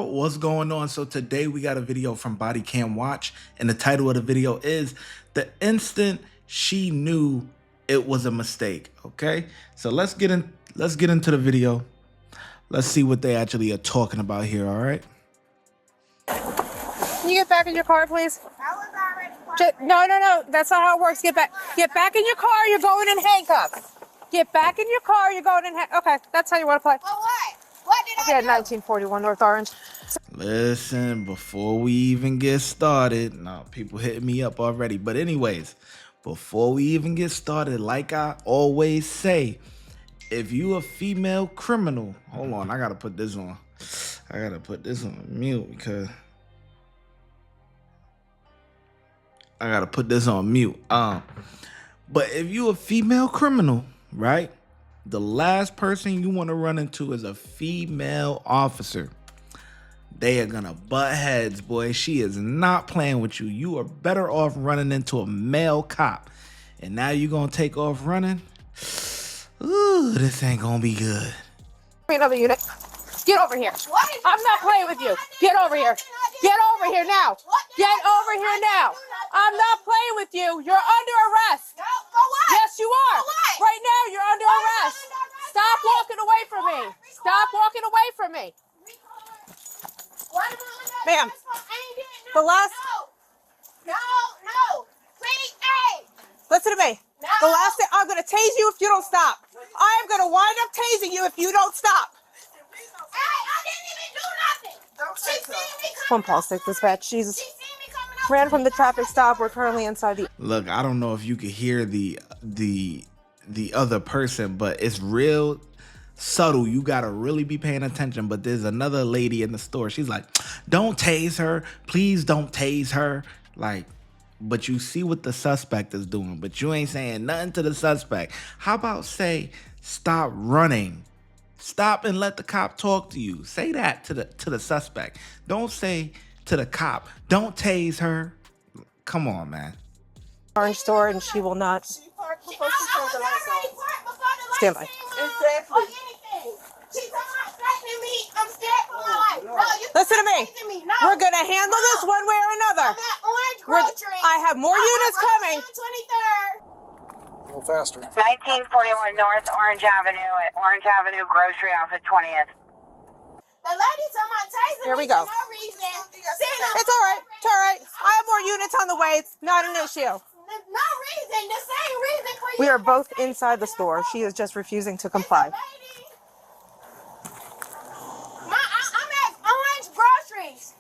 What's going on? So today we got a video from Body Cam Watch, and the title of the video is "The Instant She Knew It Was a Mistake." Okay, so let's get into the video. Let's see what they actually are talking about here. All right. Can you get back in your car, please? No. That's not how it works. Get back in your car. You're going in handcuffs. Get back in your car. You're going in Okay, that's how you want to play. For what? What did I do? 1941 North Orange. Listen, before we even get started, now people hitting me up already. But anyways, before we even get started, like I always say, if you a female criminal, hold on, I gotta put this on. I gotta put this on mute because I gotta put this on mute. But if you a female criminal, right? The last person you want to run into is a female officer. They are gonna butt heads, boy. She is not playing with you. You are better off running into a male cop. And now you gonna take off running? Ooh, this ain't gonna be good. Another unit. Get over here. I'm not playing with you. Get over here. Get over here now. Get over here now. I'm not playing with you. You're under arrest. No, for what? Yes, you are. For what? Right now, you're under arrest. Stop walking away from me. Stop walking away from me. Ma'am, the last... No. Please, hey. Listen to me. No. The last thing... I'm going to tase you if you don't stop. I am going to wind up tasing you if you don't stop. Hey, I didn't even do nothing. She seen me coming. One Paul Stick Dispatch. Jesus. She seen me coming up. Ran from the traffic stop. We're currently inside the... Look, I don't know if you could hear the other person, but it's real subtle. You gotta really be paying attention. But there's another lady in the store. She's like, "Don't tase her, please don't tase her." Like, but you see what the suspect is doing, but you ain't saying nothing to the suspect. How about say, "Stop running. Stop and let the cop talk to you." Say that to the suspect. Don't say to the cop, "Don't tase her." Come on, man. Orange store, and she will not... I was already parked before the Stand by. lights came on or anything. She's not threatening me. I'm scared for my life. No, you Listen to me. threatening me. No. We're going to handle this one way or another. I'm at Orange Grocery. I have more units coming. 23rd. A little faster. 1941 North Orange Avenue at Orange Avenue Grocery off at 20th. The lady told my tasing Here we me go. for no reason. It's all right. It's all right. I have more units on the way. It's not an issue. No reason. The same reason for you. We are both inside the store. She is just refusing to comply. I'm at Orange Groceries.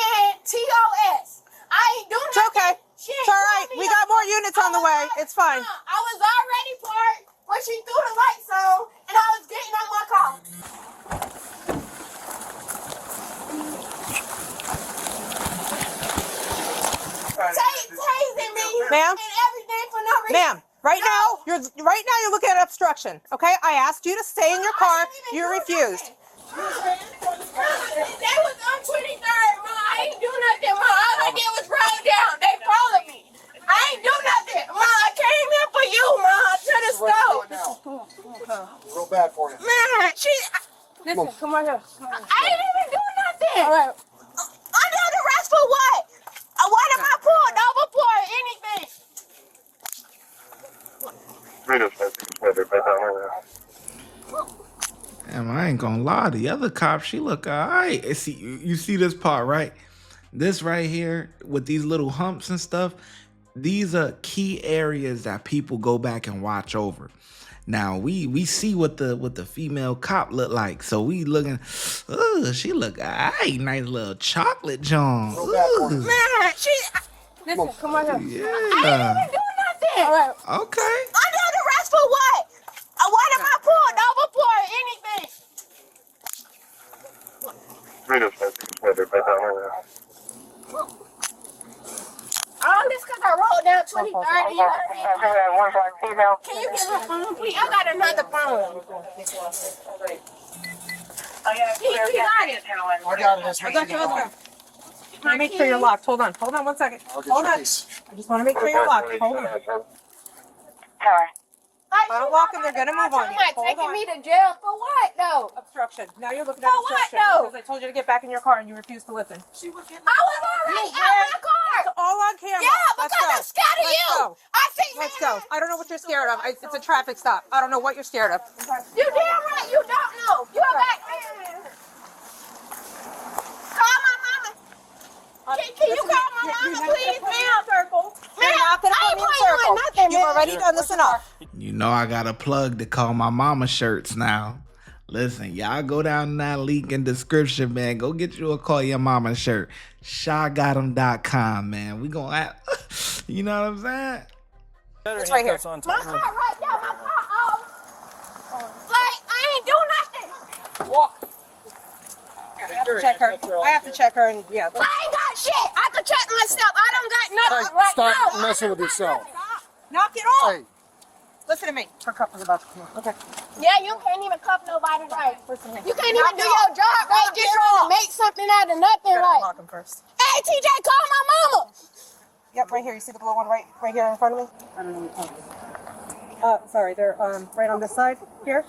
S-A-N-T-O-S. I ain't doing It's nothing. okay. She It's ain't all right. pulling We me got up. more units on the way. It's fine. I was already parked when she threw the lights on, and I was getting out my car. Tasing me, Ma'am? and everything for no reason. Ma'am, right now you're looking at obstruction. Okay? I asked you to stay in your car. You refused. They was on 23rd, Ma. I ain't do nothing, Ma. All I did was roll down. They followed me. I ain't do nothing, Ma. I came here for you, Ma, to the store. Real bad for you. Man, Listen, come on here. I didn't even do nothing. All right. Under arrest for what? What am I pulled over for? Anything. Damn, I ain't gonna lie. The other cop, she look alright. See, you see this part, right? This right here with these little humps and stuff. These are key areas that people go back and watch over. Now we see what the female cop look like. So we looking. She look alright. Nice little chocolate John. Real bad for you. Man, Listen, come on here. I didn't Yeah. even do nothing. All right. Okay. Under arrest for what? What am I pulled over for? Anything. All this because I rolled down 23rd. Can you get my phone, please? I got another phone. He got it. I got it. I got your other one. Make sure you're locked. Hold on 1 second. Hold on. I just want to make sure you're locked. Hold on. Tower. I I'm walking. They're gonna move on you. Taking me to jail for what though? Obstruction. Now you're looking For at what, obstruction. though? Because I told you to get back in your car and you refused to listen. I was already out my car. It's all on camera. Yeah, Let's because go. I'm scared of Let's you. go. I see Let's go. I don't know what you're scared of. It's a traffic stop. I don't know what you're scared of. You damn right you don't know. You're back. Call my mama. Can you call my mama, please, ma'am? You're not gonna I put me in ain't a circle. playing with nothing, You've man. already done this enough. You know I got a plug to call my mama shirts now. Listen, y'all go down in that link in description, man. Go get you a Call Your Mama shirt. ShyGotEm.com, man. We gonna have, you know what I'm saying? It's right here. My car right there, my car off. Like, I ain't do nothing. Walk. I have to check her. I have to check her and yeah. I ain't got shit. I can check myself. I don't got Hey, nothing right stop now. messing with yourself. Knock it off. Hey, Listen to me. Her cup is about to come on. Okay. Yeah, you can't even cuff nobody right. Listen to me. You can't even do your job right. Just trying to make something out of nothing right. Lock him first. Hey, TJ, call my mama. Yep, right here. You see the blue one right here in front of me? I don't know what you're talking about. Sorry, they're right on this side here.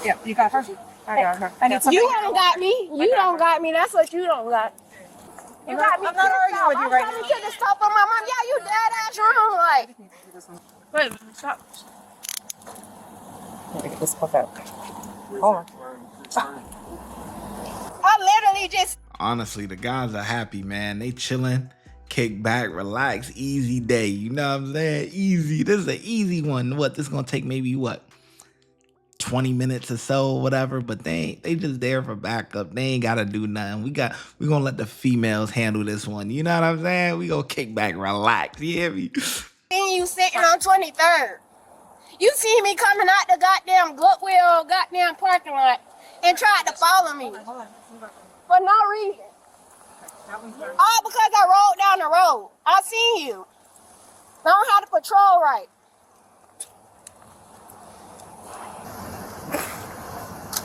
Yeah, you got her? I got her. I need somebody. You don't got me. You don't got me. That's what you don't got. You got me. I'm not arguing with you right now. I'm trying to this stuff on my mom. Yeah, you dead ass wrong. Like, Wait a minute, stop. Let me get this puff out. Hold on. I literally just. Honestly, the guys are happy, man. They chilling, kick back, relax, easy day. You know what I'm saying? Easy. This is an easy one. What, this gonna take maybe what? 20 minutes or so, whatever, but they just there for backup. They ain't gotta do nothing. We gonna let the females handle this one. You know what I'm saying? We gonna kick back, relax. You hear me? You sitting on 23rd. You see me coming out the goddamn Goodwill, goddamn parking lot, and tried to follow me for no reason. All because I rolled down the road. I seen you. I don't have to patrol right.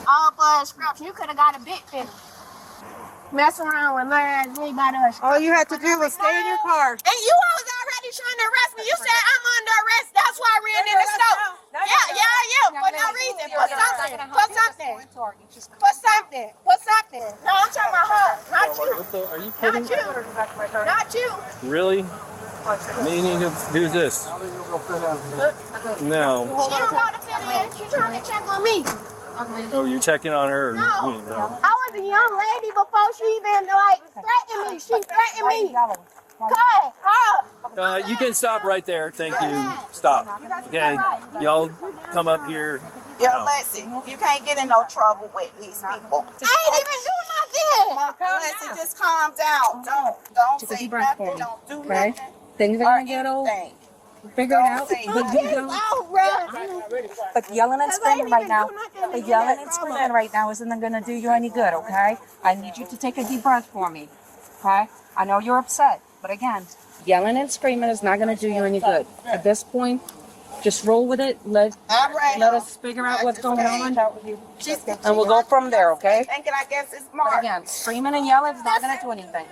All blood scraps. You could have got a big finish. Mess around with mine. You ain't got us. All you had to do was stay in your car. And you was already trying to arrest me. You said I'm under arrest. That's why I ran in the store. Yeah, I am. For no reason. For something. For something. For something. For something. No, I'm talking about her. Not you. Are you kidding? Not you. Not you. Really? Meaning to do this? No. She don't want to fit in. She's trying to check on me. Oh, you're checking on her? No. I was a young lady before she even like threatened me. She threatened me. Cut. You can stop right there. Thank you. Stop. Okay. Y'all come up here. Yo, listen, you can't get in no trouble with these people. I ain't even do nothing. Listen, just calm down. Don't say nothing. Don't do nothing. Things Or anything. Figure it out. Don't say But you don't. Oh, bro. But yelling and screaming right now, isn't going to do you any good, okay? I need you to take a deep breath for me, okay? I know you're upset, but again, yelling and screaming is not going to do you any good. At this point, just roll with it. Let us figure out what's going on, and we'll go from there, okay? Thinking, I guess it's But smart. again, screaming and yelling is not going to do anything.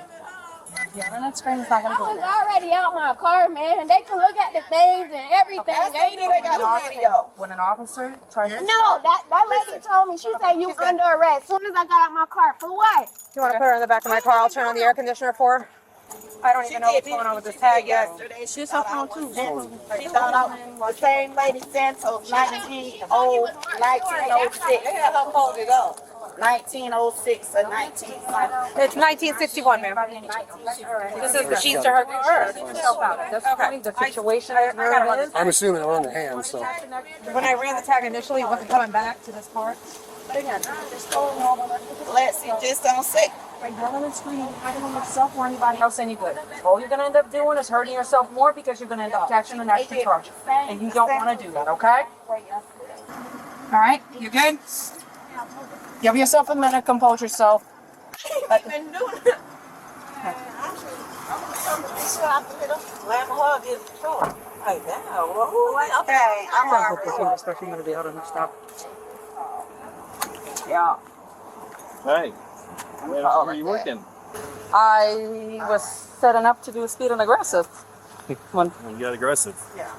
Yelling and screaming is not going I to do was anything. already out my car, man. They can look at the things and everything. They ain't even They got a video. When an officer tries to No, that lady told me. She said you under arrest. As soon as I got out my car, for what? You want to put her in the back of my car? I'll turn on the air conditioner for her. I don't even know what's going on with this tag yet. She's her phone too. She thought I was the same lady Santos, 1906. They had her folded up. 1906 or 19. It's 1961, ma'am. This is the keys to her car. Okay. The situation is where it is. I'm assuming they're on the hand, so. When I ran the tag initially, it wasn't coming back to this part. Let's see, just don't say. By yelling and screaming, you're not going to yourself or anybody else any good. All you're going to end up doing is hurting yourself more because you're going to end up catching an extra charge. And you don't want to do that, okay? All right, you good? Give yourself a minute, compose yourself. Okay, I'm alright. Especially going to be out on the stop. Yeah. Hey. Where are you working? I was setting up to do a speed and aggressive. You got aggressive. Yeah.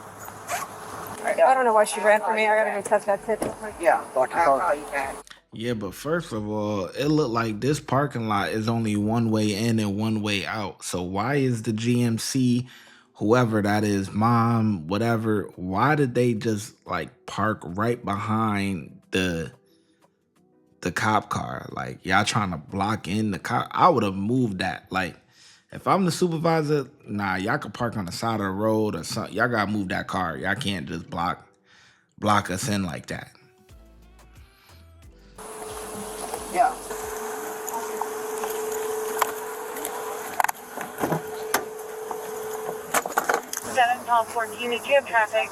I don't know why she ran for me. I gotta go touch that tip. Yeah. Lock your I'll car. call you back. Yeah, but first of all, it looked like this parking lot is only one way in and one way out. So why is the GMC, whoever that is, mom, whatever, why did they just like park right behind the cop car? Like, y'all trying to block in the cop? I would have moved that. Like, if I'm the supervisor, nah, y'all could park on the side of the road or something. Y'all gotta move that car. Y'all can't just block us in like that. Yeah. traffic.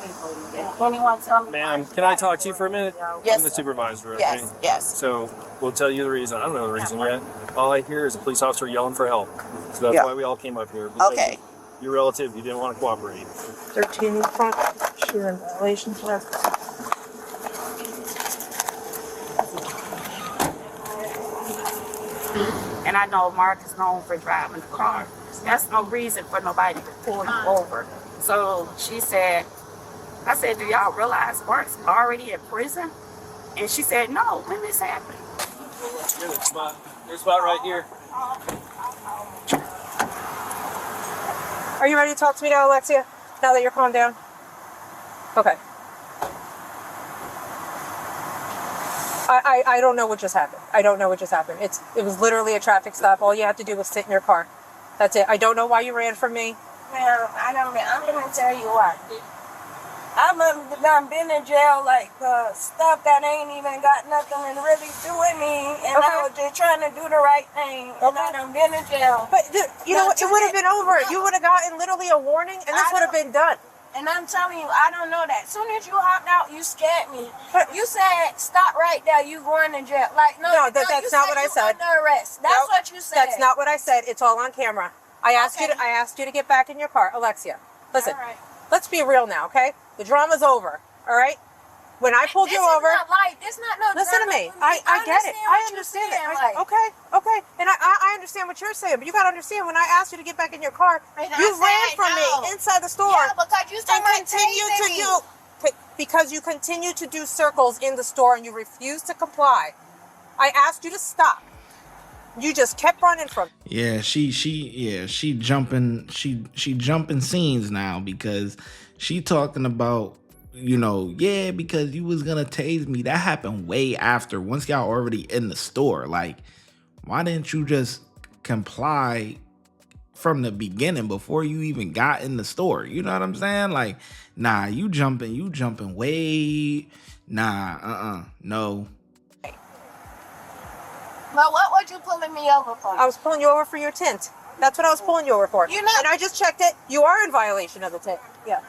21 something. Ma'am, can I talk to you for a minute? Yes. I'm the supervisor. Okay? Yes, yes. So we'll tell you the reason. I don't know the reason yet. All I hear is a police officer yelling for help. So that's Yeah. why we all came up here. Because Okay. Your relative, you didn't want to cooperate. 13 front. She's in violation for that. And I know Mark is known for driving the car. That's no reason for nobody to pull you over. So she said, I said, do y'all realize Mark's already in prison? And she said, no, when this happened. Here's a spot. There's a spot right here. Are you ready to talk to me now, Alexia? Now that you're calmed down? Okay. I don't know what just happened. I don't know what just happened. It was literally a traffic stop. All you have to do was sit in your car. That's it. I don't know why you ran from me. Well, I'm gonna tell you why. I'm done been in jail like stuff that ain't even got nothing to really do with me, and I was just trying to do the right thing, and I done been in jail. But you know what? It would have been over. You would have gotten literally a warning, and this would have been done. And I'm telling you, I don't know that. As soon as you hopped out, you scared me. You said, stop right there, you going to jail. Like, no, that's you not what I you said. Under arrest. That's Nope, what you said. That's not what I said. It's all on camera. I asked you to get back in your car. Alexia, listen. All right. Let's be real now, okay? The drama's over, all right? When I pulled you over, This not no listen to drama me. for I get it. I what understand you're it. saying, Okay. And I understand what you're saying, but you gotta understand when I asked you to get back in your car, And I you ran said from no. me inside the store. Yeah, because you still and might continue tase to me. because you continue to do circles in the store and you refuse to comply. I asked you to stop. You just kept running from me. Yeah, she jumping scenes now because she talking about, because you was gonna tase me. That happened way after, once y'all already in the store. Like, why didn't you just comply from the beginning before you even got in the store? You know what I'm saying? Like, nah, you jumping way, no. But what were you pulling me over for? I was pulling you over for your tint. That's what I was pulling you over for. You know- And I just checked it. You are in violation of the tint. Yeah.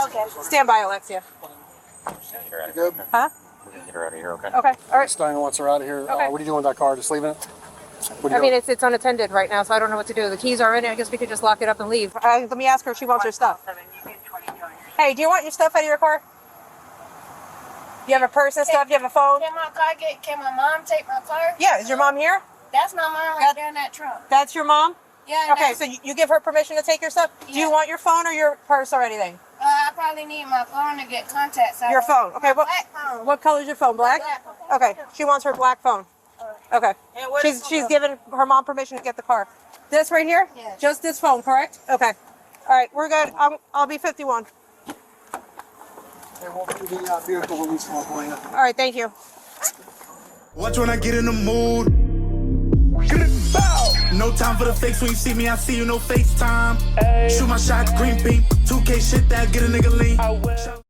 Okay. Stand by, Alexia. You good? Huh? Get her out of here, okay? Okay. All right. Steiner wants her out of here. Okay. What are you doing with that car? Just leaving it? What are I you mean, doing? it's unattended right now, so I don't know what to do. The keys are in it. I guess we could just lock it up and leave. Let me ask her if she wants her stuff. Hey, do you want your stuff out of your car? You have a purse and stuff? You have a phone? Can my mom take my car? Yeah. Is your mom here? That's my mom right there in that truck. That's your mom? Yeah. Okay, so you give her permission to take your stuff? Do you Yeah. want your phone or your purse or anything? I probably need my phone to get contacts out. Your phone. Okay, Black phone. what color is your phone? Black? Black phone. Okay, she wants her black phone. Okay. And what is She's given her mom permission to get the car. This right here? Yes. Just this phone, correct? Okay. All right, we're good. I'll be 51. Hey, walk through the vehicle release form for you. All right, thank you. Watch when I get in the mood. No time for the fakes. When you see me, I see you, no FaceTime. Shoot my shot, green beam. 2K shit that get a nigga lean.